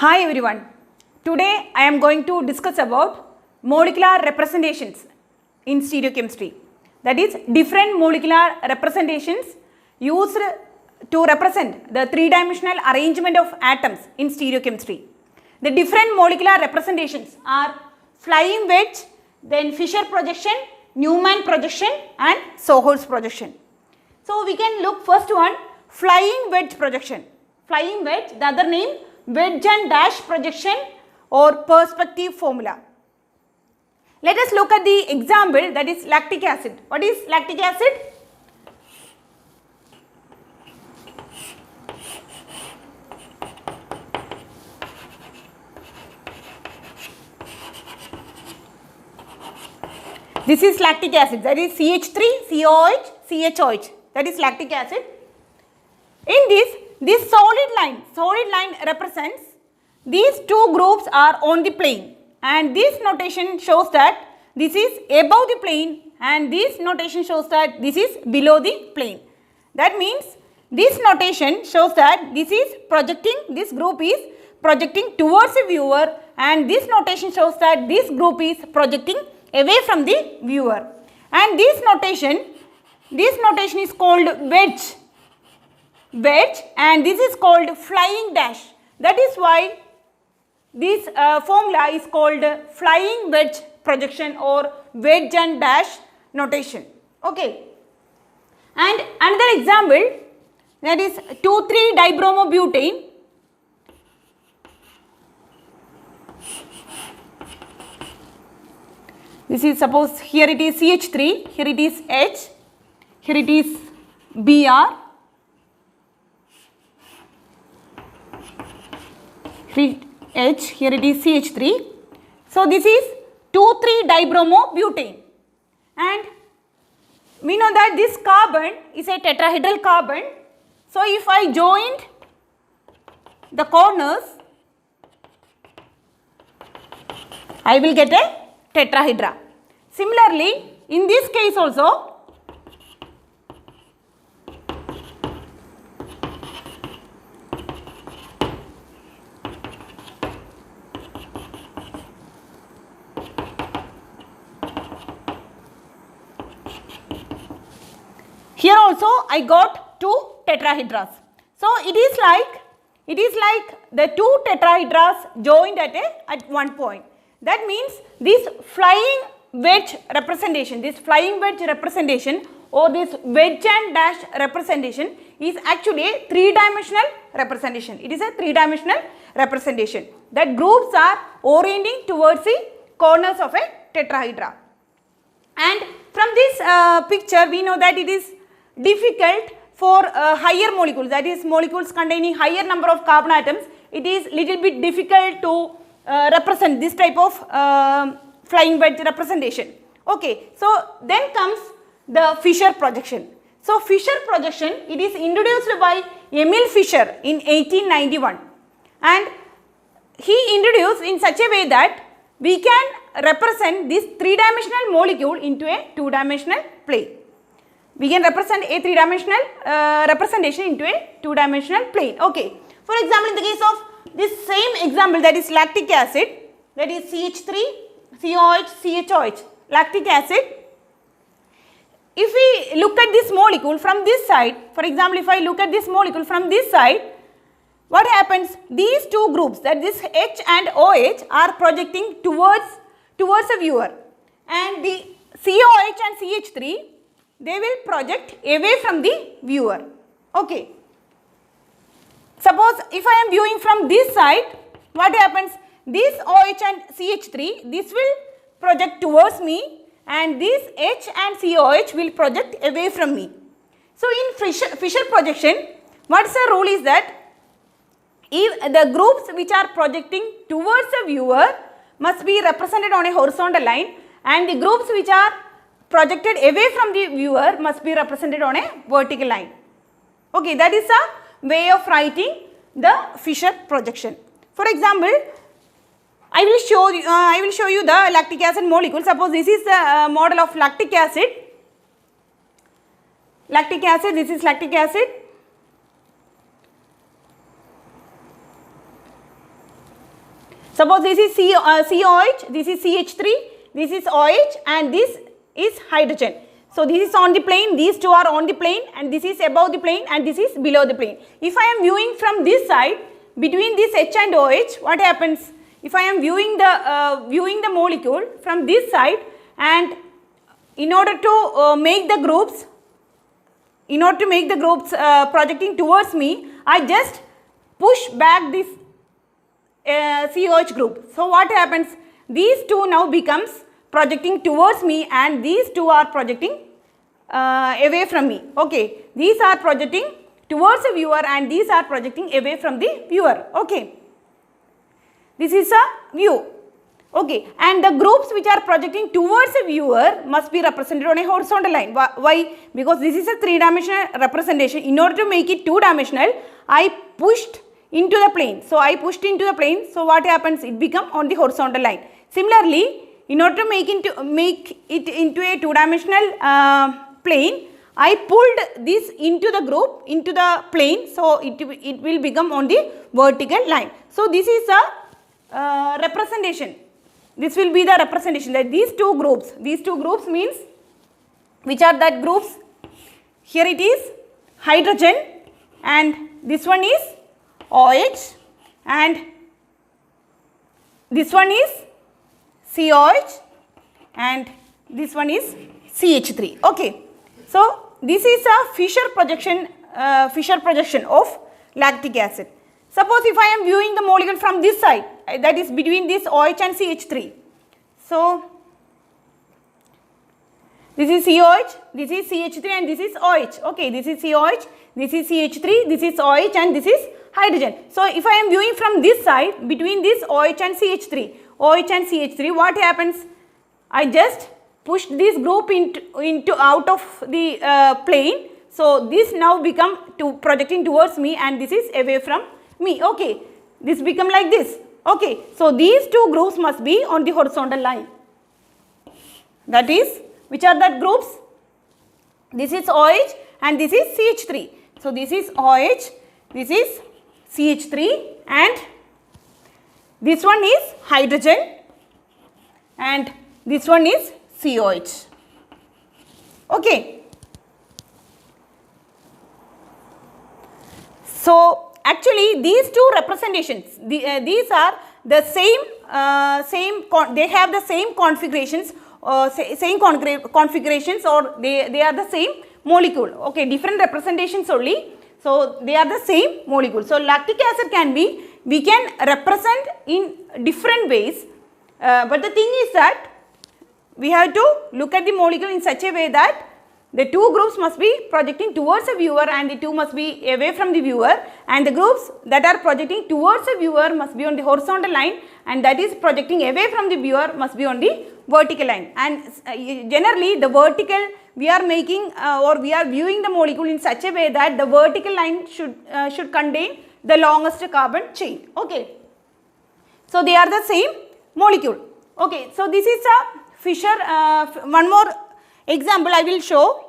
Hi everyone. Today I am going to discuss about molecular representations in stereochemistry. That is different molecular representations used to represent the three-dimensional arrangement of atoms in stereochemistry. The different molecular representations are flying wedge, then Fischer projection, Newman projection and Sohor's projection. So we can look first one, flying wedge projection. Flying wedge, the other name wedge and dash projection or perspective formula. Let us look at the example, that is lactic acid. What is lactic acid? This is lactic acid, that is CH3, COH, CHOH, that is lactic acid. In this solid line represents these two groups are on the plane, and this notation shows that this is above the plane and this notation shows that this is below the plane. That means this notation shows that this is projecting, this group is projecting towards the viewer, and this notation shows that this group is projecting away from the viewer. And this notation is called wedge, and this is called flying dash. That is why this formula is called flying wedge projection or wedge and dash notation. Okay. And another example, that is 2,3-dibromobutane. This is, suppose here it is CH3, here it is H, here it is Br, H, here it is CH3. So this is 2,3-dibromobutane, and we know that this carbon is a tetrahedral carbon. So if I joined the corners, I will get a tetrahedra. Similarly, in this case also, here also I got two tetrahedras. So it is like the two tetrahedras joined at one point. That means this flying wedge representation or this wedge and dash representation is actually a three-dimensional representation. It is a three-dimensional representation that groups are orienting towards the corners of a tetrahedra. And from this picture we know that it is difficult for higher molecules, that is molecules containing higher number of carbon atoms, it is little bit difficult to represent this type of flying wedge representation. Okay, so then comes the Fischer projection. So Fischer projection, it is introduced by Emil Fischer in 1891, and he introduced in such a way that we can represent this three-dimensional molecule into a two-dimensional plane. We can represent a three-dimensional representation into a two-dimensional plane. Okay, for example, in the case of this same example, that is lactic acid, that is CH3, COH, CHOH, lactic acid. If we look at this molecule from this side, for example, if I look at this molecule from this side, what happens? These two groups, that this H and OH are projecting towards the viewer, and the COH and CH3, they will project away from the viewer. Okay. Suppose if I am viewing from this side, what happens? This OH and CH3, this will project towards me, and this H and COH will project away from me. So in Fischer projection, what is the rule is that if the groups which are projecting towards the viewer must be represented on a horizontal line, and the groups which are projected away from the viewer must be represented on a vertical line. Okay, that is a way of writing the Fischer projection. For example, I will show you the lactic acid molecule. Suppose this is the model of lactic acid. This is lactic acid. Suppose this is COH, this is CH3, this is OH, and this is hydrogen. So this is on the plane, these two are on the plane, and this is above the plane, and this is below the plane. If I am viewing from this side, between this H and OH, what happens? If I am viewing the molecule from this side, and in order to make the groups projecting towards me, I just push back this COH group. So what happens? These two now becomes projecting towards me, and these two are projecting away from me. Okay, these are projecting towards the viewer, and these are projecting away from the viewer. Okay, this is a view. Okay, and the groups which are projecting towards the viewer must be represented on a horizontal line. Why? Because this is a three-dimensional representation. In order to make it two-dimensional, I pushed into the plane. So I pushed into the plane. So what happens? It becomes on the horizontal line. Similarly, in order to make it into a two-dimensional plane, I pulled this into the group, into the plane. So it will become on the vertical line. So this is a representation. This will be the representation that these two groups means, which are that groups? Here it is hydrogen, and this one is OH, and this one is COH, and this one is CH3. Okay, so this is a Fischer projection of lactic acid. Suppose if I am viewing the molecule from this side, that is between this OH and CH3. So this is COH, this is CH3, and this is OH. Okay, this is COH, this is CH3, this is OH, and this is hydrogen. So if I am viewing from this side, between this OH and CH3, what happens? I just pushed this group into out of the plane. So this now become projecting towards me, and this is away from me. Okay, this become like this. Okay, so these two groups must be on the horizontal line. That is, which are that groups? This is OH, and this is CH3. So this is OH, this is CH3, and this one is hydrogen, and this one is COH. Okay. So actually these two representations, these are the they have the same configurations, configurations, or they are the same molecule. Okay, different representations only. So they are the same molecule. So lactic acid we can represent in different ways, but the thing is that we have to look at the molecule in such a way that the two groups must be projecting towards the viewer, and the two must be away from the viewer, and the groups that are projecting towards the viewer must be on the horizontal line, and that is projecting away from the viewer must be on the vertical line. And generally the vertical, we are making or we are viewing the molecule in such a way that the vertical line should contain the longest carbon chain. Okay, so they are the same molecule. Okay, so this is a Fischer. One more example I will show,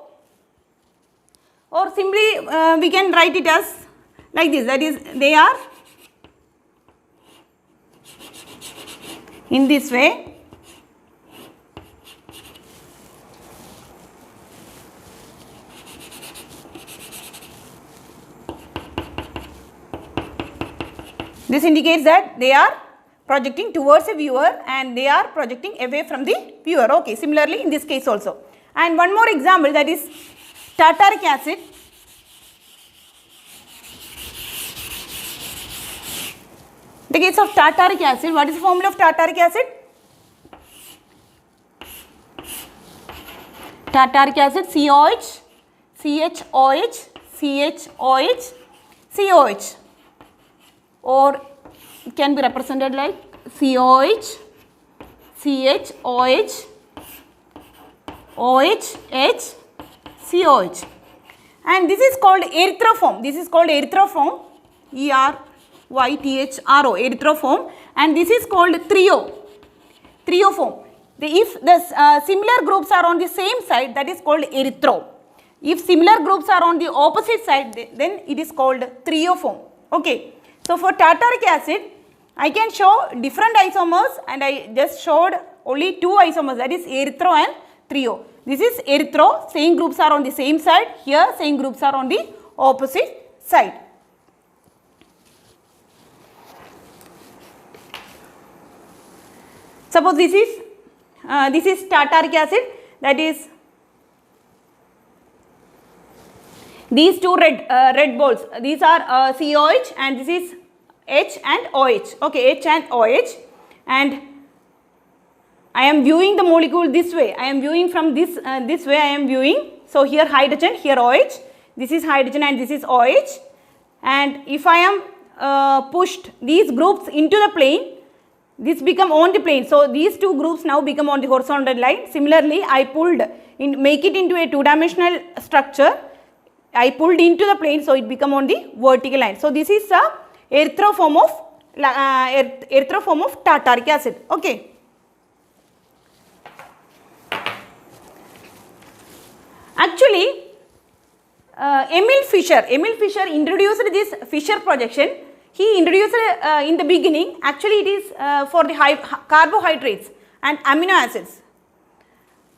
or simply we can write it as like this, that is, they are in this way. This indicates that they are projecting towards a viewer, and they are projecting away from the viewer. Okay, similarly in this case also. And one more example, that is tartaric acid. The case of tartaric acid, what is the formula of tartaric acid? Tartaric acid, COH, CHOH, CHOH, COH, or it can be represented like COH, CHOH, OH, H, COH, and this is called erythroform. This is called erythroform, ERYTHRO, erythroform, and this is called trioform. If the similar groups are on the same side, that is called erythro. If similar groups are on the opposite side, then it is called trioform. Okay. So for tartaric acid, I can show different isomers and I just showed only two isomers, that is erythro and trio. This is erythro, same groups are on the same side, here same groups are on the opposite side. Suppose this is tartaric acid, that is these two red balls, these are COH and this is H and OH, okay, H and OH, and I am viewing the molecule this way, I am viewing from this way I am viewing, so here hydrogen, here OH, this is hydrogen and this is OH, and if I am pushed these groups into the plane, this become on the plane, so these two groups now become on the horizontal line. Similarly, I pulled in, make it into a two-dimensional structure, I pulled into the plane, so it become on the vertical line. So this is a erythro form of tartaric acid. Okay. Actually, Emil Fischer introduced this Fischer projection. He introduced in the beginning. Actually, it is for the carbohydrates and amino acids.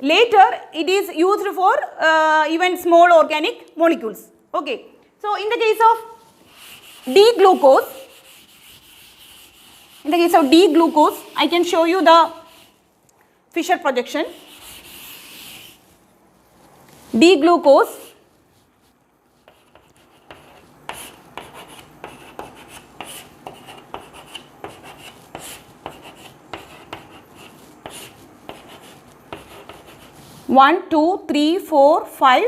Later, it is used for even small organic molecules. Okay. So, in the case of D-glucose, I can show you the Fischer projection. D-glucose, one, two, three, four, 5,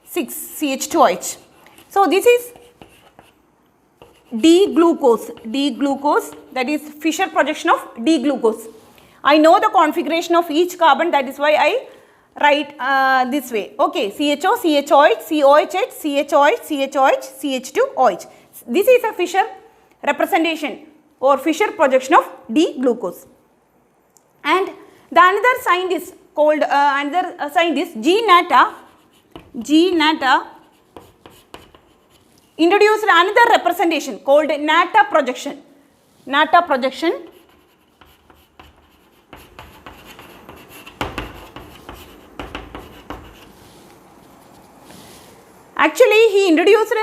6 CH2OH. So this is D-glucose, that is Fischer projection of D-glucose. I know the configuration of each carbon, that is why I write this way. Okay, CHO, CHOH, COHH, CHOH, CHOH, CH2OH. This is a Fischer representation or Fischer projection of D-glucose. And the another scientist called G. Natta introduced another representation called Natta projection. Actually, he introduced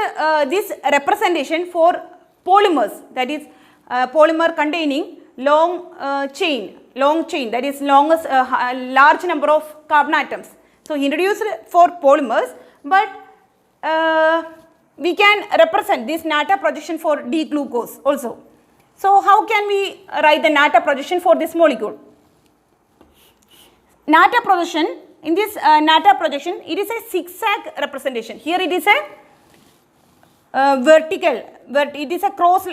this representation for polymers, that is polymer containing long chain, that is large number of carbon atoms. So, he introduced for polymers, but we can represent this Natta projection for D-glucose also. So, how can we write the Natta projection for this molecule? Natta projection, in this Natta projection, it is a zigzag representation. Here it is a vertical, it is a cross,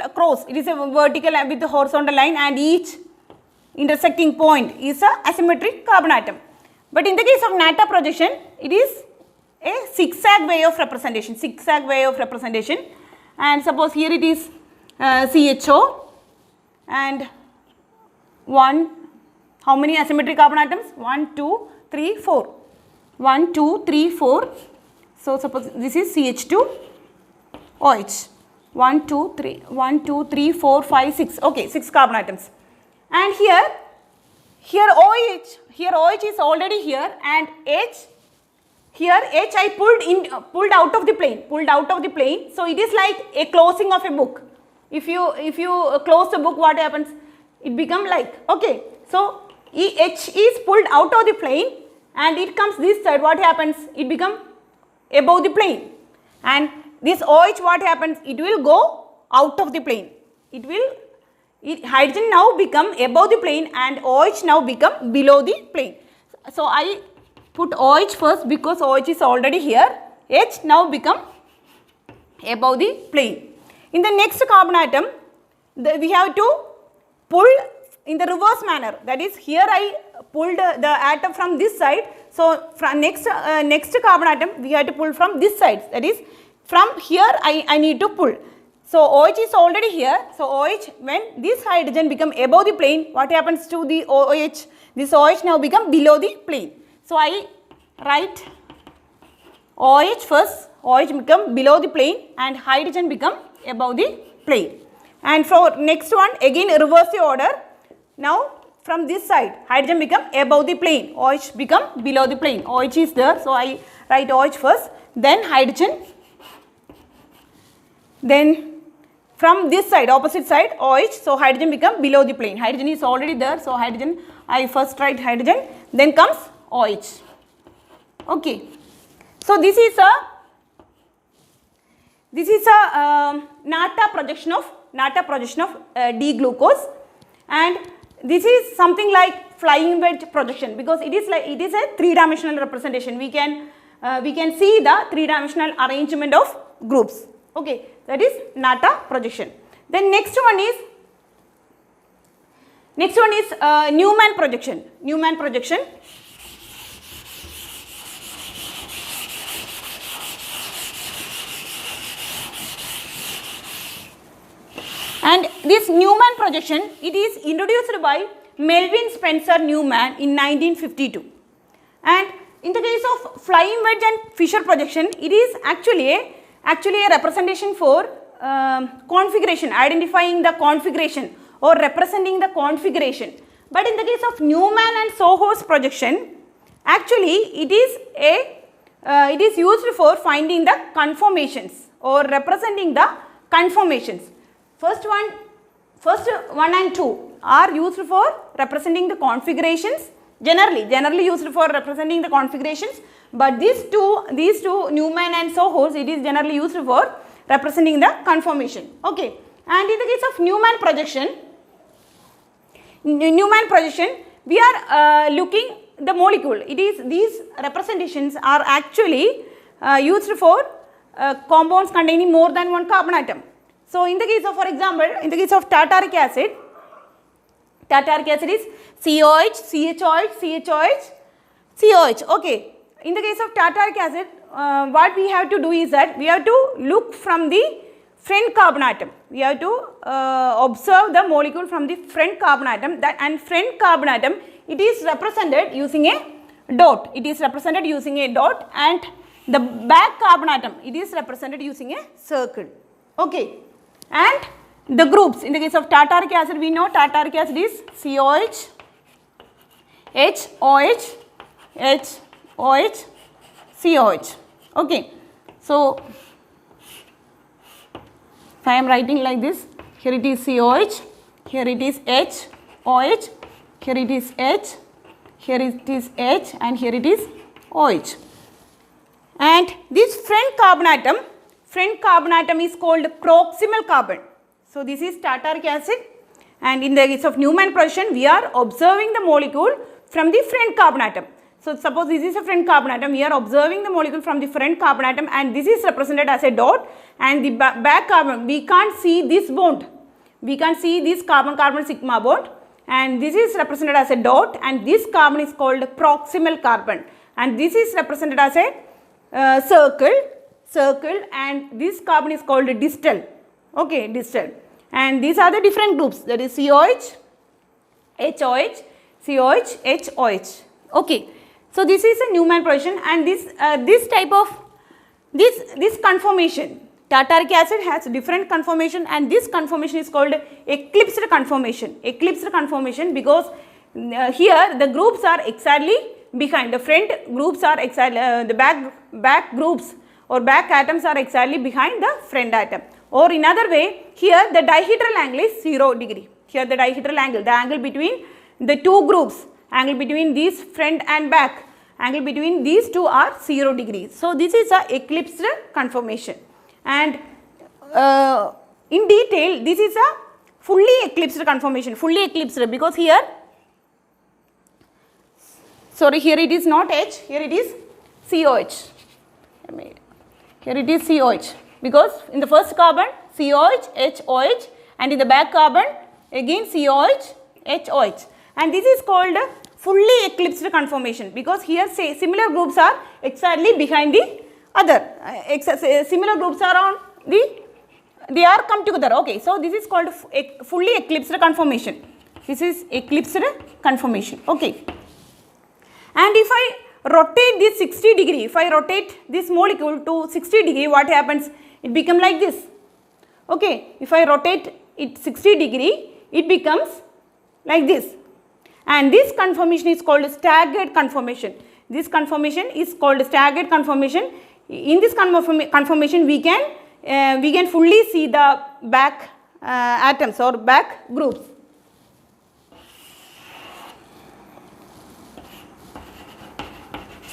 it is a vertical with the horizontal line, and each intersecting point is a asymmetric carbon atom. But in the case of Natta projection, it is a zigzag way of representation, and suppose here it is CHO and how many asymmetric carbon atoms? 1, 2, 3, 4. 1, 2, 3, 4. So, suppose this is CH2OH. 1, 2, 3, 4, 5, 6. Okay, 6 carbon atoms. And here OH is already here, and H I pulled out of the plane. So, it is like a closing of a book. If you close the book, what happens? It becomes like, okay. So, H is pulled out of the plane and it comes this side. What happens? It becomes above the plane. And this OH, what happens? It will go out of the plane. Hydrogen now become above the plane and OH now become below the plane. So, I put OH first because OH is already here. H now become above the plane. In the next carbon atom, we have to pull in the reverse manner. That is, here I pulled the atom from this side. So, from next carbon atom, we have to pull from this side. That is, from here I need to pull. So, OH is already here. So, OH, when this hydrogen become above the plane, what happens to the OH? This OH now become below the plane. So, I write OH first, OH become below the plane and hydrogen become above the plane. And for next one, again reverse the order. Now from this side, hydrogen become above the plane, OH become below the plane. OH is there, so I write OH first, then hydrogen, then from this side, opposite side, OH, so hydrogen become below the plane. Hydrogen is already there, so hydrogen, I first write hydrogen, then comes OH. Okay. So this is a Natta projection of D-glucose, and this is something like flying wedge projection, because it is a three-dimensional representation. We can see the three-dimensional arrangement of groups. Okay, that is Natta projection. Then next one is Newman projection. Newman projection. And this Newman projection, it is introduced by Melvin Spencer Newman in 1952. And in the case of flying wedge and Fisher projection, it is actually a representation for configuration, identifying the configuration or representing the configuration. But in the case of Newman and Soho's projection, actually it is used for finding the conformations or representing the conformations. First one and two are used for representing the configurations, generally used for representing the configurations, but these two Newman and Soho's, it is generally used for representing the conformation. Okay, and in the case of Newman projection, we are looking the molecule. It is these representations are actually used for compounds containing more than one carbon atom. So in the case of, for example, in the case of tartaric acid is COH, CHOH, CHOH, COH. Okay. In the case of tartaric acid, what we have to do is that we have to look from the front carbon atom. We have to observe the molecule from the front carbon atom. And front carbon atom, it is represented using a dot. It is represented using a dot, and the back carbon atom, it is represented using a circle. Okay. And the groups, in the case of tartaric acid, we know tartaric acid is COH, HOH, HOH, COH. Okay. So if I am writing like this, here it is COH, here it is HOH, here it is H, here it is H, and here it is OH. And this front carbon atom is called proximal carbon. So this is tartaric acid, and in the case of Newman projection, we are observing the molecule from the front carbon atom. So suppose this is a front carbon atom, we are observing the molecule from the front carbon atom, and this is represented as a dot, and the back carbon, we can't see this bond. We can't see this carbon-carbon sigma bond, and this is represented as a dot, and this carbon is called proximal carbon, and this is represented as a circle, and this carbon is called distal. Okay, distal. And these are the different groups, that is COH, HOH, COH, HOH. Okay. So this is a Newman projection, and this type of this conformation, tartaric acid has different conformation, and this conformation is called eclipsed conformation. Eclipsed conformation because here the groups are exactly behind. The front groups are exactly the back groups or back atoms are exactly behind the front atom. Or in other way, here the dihedral angle is 0 degree. Here the dihedral angle, the angle between the two groups, angle between these front and back, angle between these two are 0 degrees. So this is a eclipsed conformation, and in detail this is a fully eclipsed conformation, fully eclipsed, because here, sorry, here it is not H, here it is COH. Here it is COH, because in the first carbon COH, HOH, and in the back carbon again COH, HOH, and this is called fully eclipsed conformation, because here say similar groups are exactly behind the other, similar groups are on the, they are come together. Okay, so this is called fully eclipsed conformation. This is eclipsed conformation. Okay, and if I rotate this 60 degree, if I rotate this molecule to 60 degree, what happens? It become like this. Okay, if I rotate it 60 degree, it becomes like this. And this conformation is called staggered conformation. This conformation is called staggered conformation. In this conformation, we can fully see the back atoms or back groups.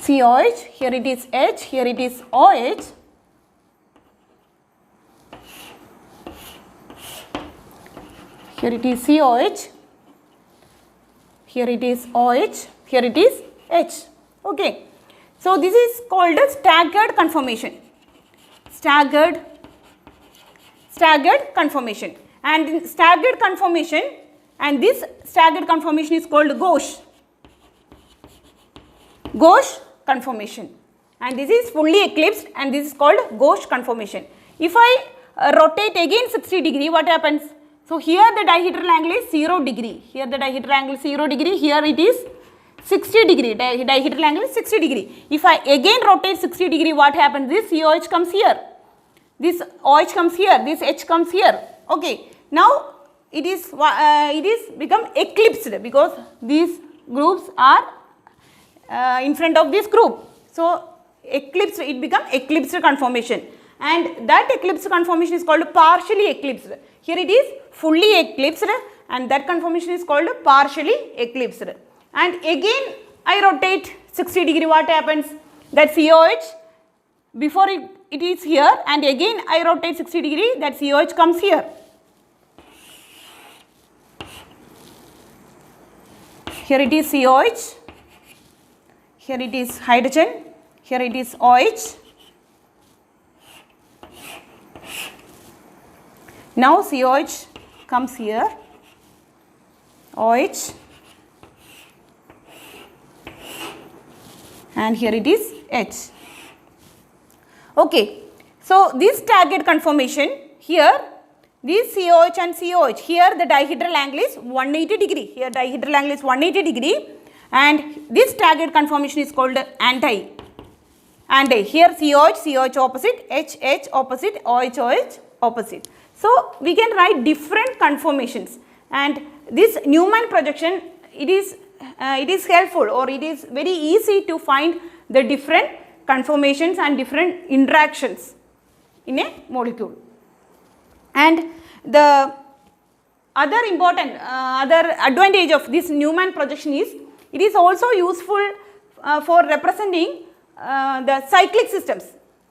COH, here it is H, here it is OH. Here it is COH, here it is OH, here it is H. Okay. So, this is called a staggered conformation. Staggered conformation. And in staggered conformation, and this staggered conformation is called gauche conformation. And this is fully eclipsed, and this is called gauche conformation. If I rotate again 60 degree, what happens? So, here the dihedral angle is 0 degree. Here the dihedral angle is 0 degree. Here it is 60 degree. Dihedral angle is 60 degree. If I again rotate 60 degree, what happens? This COH comes here. This OH comes here. This H comes here. Okay. Now, it is become eclipsed because these groups are in front of this group. So, eclipsed, it becomes eclipsed conformation. And that eclipsed conformation is called partially eclipsed. Here it is fully eclipsed, and that conformation is called partially eclipsed. And again I rotate 60 degree, what happens? That COH, before it is here, and again I rotate 60 degree, that COH comes here. Here it is COH, here it is hydrogen, here it is OH. Now COH comes here, OH, and here it is H. Okay. So, this staggered conformation here, this COH and COH, here the dihedral angle is 180 degree, here dihedral angle is 180 degree, and this staggered conformation is called anti. Here COH opposite, H opposite, OH opposite. So, we can write different conformations, and this Newman projection, it is helpful, or it is very easy to find the different conformations and different interactions in a molecule. And the other important other advantage of this Newman projection is it is also useful for representing the cyclic systems.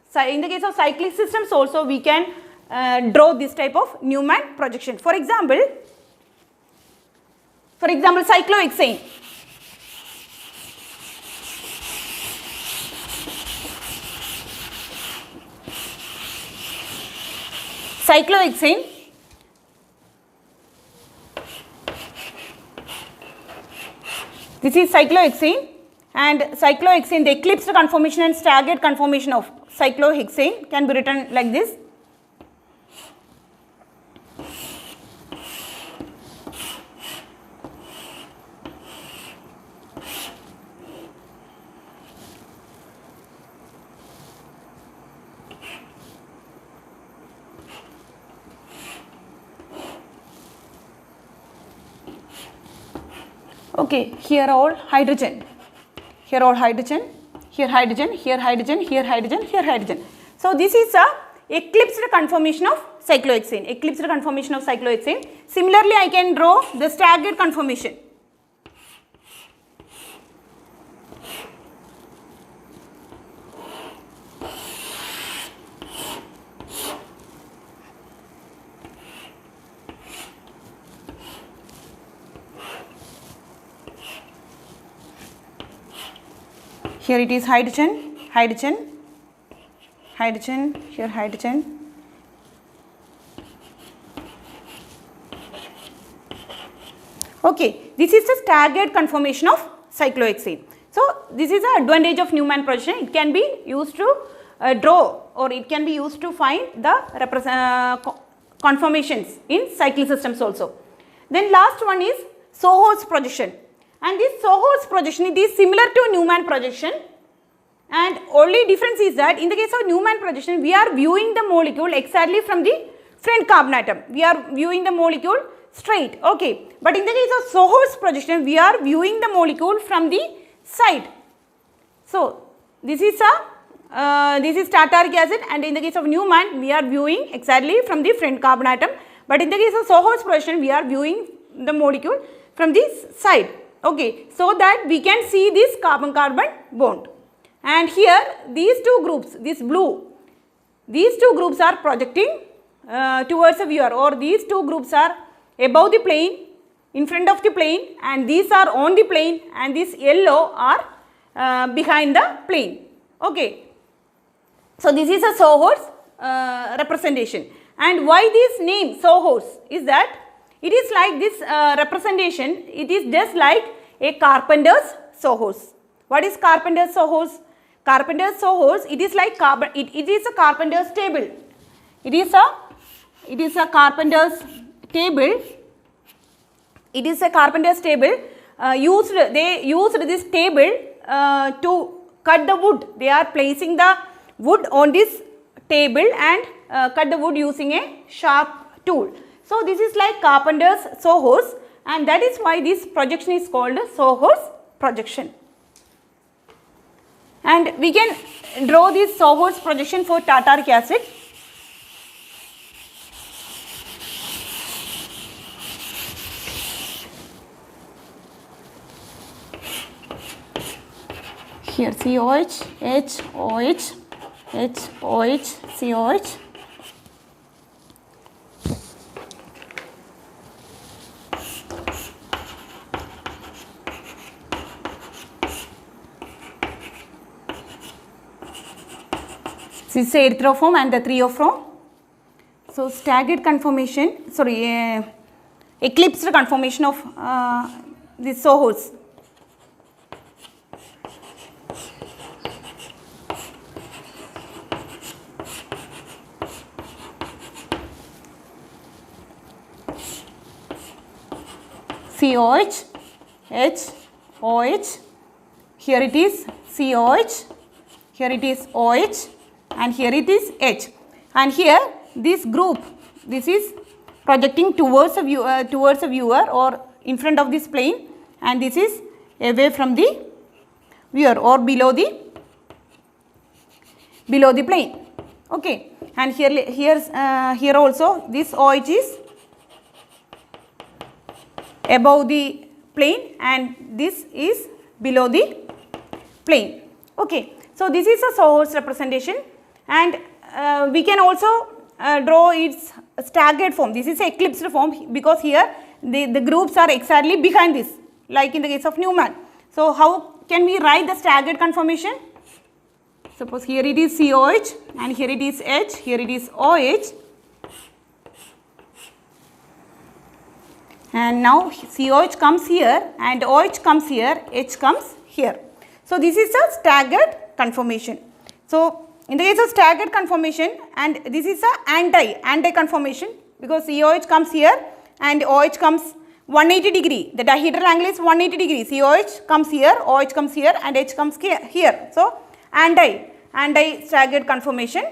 So, in the case of cyclic systems also we can draw this type of Newman projection. For example, cyclohexane. Cyclohexane, this is cyclohexane, and cyclohexane, the eclipsed conformation and staggered conformation of cyclohexane can be written like this. Okay, here all hydrogen, here all hydrogen, here hydrogen, here hydrogen, here hydrogen, here hydrogen. So, this is a eclipsed conformation of cyclohexane, eclipsed conformation of cyclohexane. Similarly, I can draw the staggered conformation. Here it is hydrogen, hydrogen, hydrogen, here hydrogen. Okay, this is the staggered conformation of cyclohexane. So, this is the advantage of Newman projection. It can be used to draw, or it can be used to find the conformations in cyclic systems also. Then last one is Sohor's projection. And this Sohor's projection, it is similar to Newman projection, and only difference is that in the case of Newman projection, we are viewing the molecule exactly from the front carbon atom. We are viewing the molecule straight. Okay. But in the case of Sohor's projection, we are viewing the molecule from the side. So this is tartaric acid, and in the case of Newman, we are viewing exactly from the front carbon atom. But in the case of Sohor's projection, we are viewing the molecule from this side. Okay, so that we can see this carbon-carbon bond. And here these two groups, this blue, these two groups are projecting towards the viewer, or these two groups are above the plane, in front of the plane, and these are on the plane, and this yellow are behind the plane. Okay. So this is a Sohor's representation. And why this name Sohor's is that it is like this representation, it is just like a carpenter's Sohor's. What is carpenter's Sohor's? Carpenter's Sohor's, it is like it is a carpenter's table. It is a carpenter's table. It is a carpenter's table. They used this table to cut the wood. They are placing the wood on this table and cut the wood using a sharp tool. So this is like carpenter's Sohor's, and that is why this projection is called Sohor's projection. And we can draw this Sohor's projection for tartaric acid. Here COH, H, OH, H, OH, COH. This is erythroform and the threoform. So staggered conformation, eclipsed conformation of this Sohor's. COH, H, OH, here it is COH, here it is OH, and here it is H. And here this group, this is projecting towards a viewer or in front of this plane, and this is away from the viewer or below the plane. Okay, and here also this OH is above the plane and this is below the plane. Okay, so this is a Sohor's representation, and we can also draw its staggered form. This is a eclipsed form because here the groups are exactly behind this, like in the case of Newman. So how can we write the staggered conformation? Suppose here it is COH and here it is H, here it is OH, and now COH comes here and OH comes here, H comes here. So this is a staggered conformation. So in the case of staggered conformation, and this is a anti conformation because COH comes here and OH comes 180 degree. The dihedral angle is 180 degree. COH comes here, OH comes here, and H comes here. So anti staggered conformation,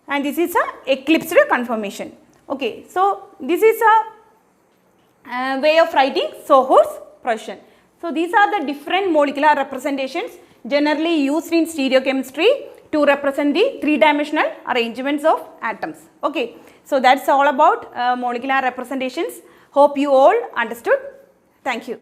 and this is a eclipsed conformation. Okay, so this is a way of writing Sohor's projection. So these are the different molecular representations generally used in stereochemistry to represent the three-dimensional arrangements of atoms. Okay, so that's all about molecular representations. Hope you all understood. Thank you.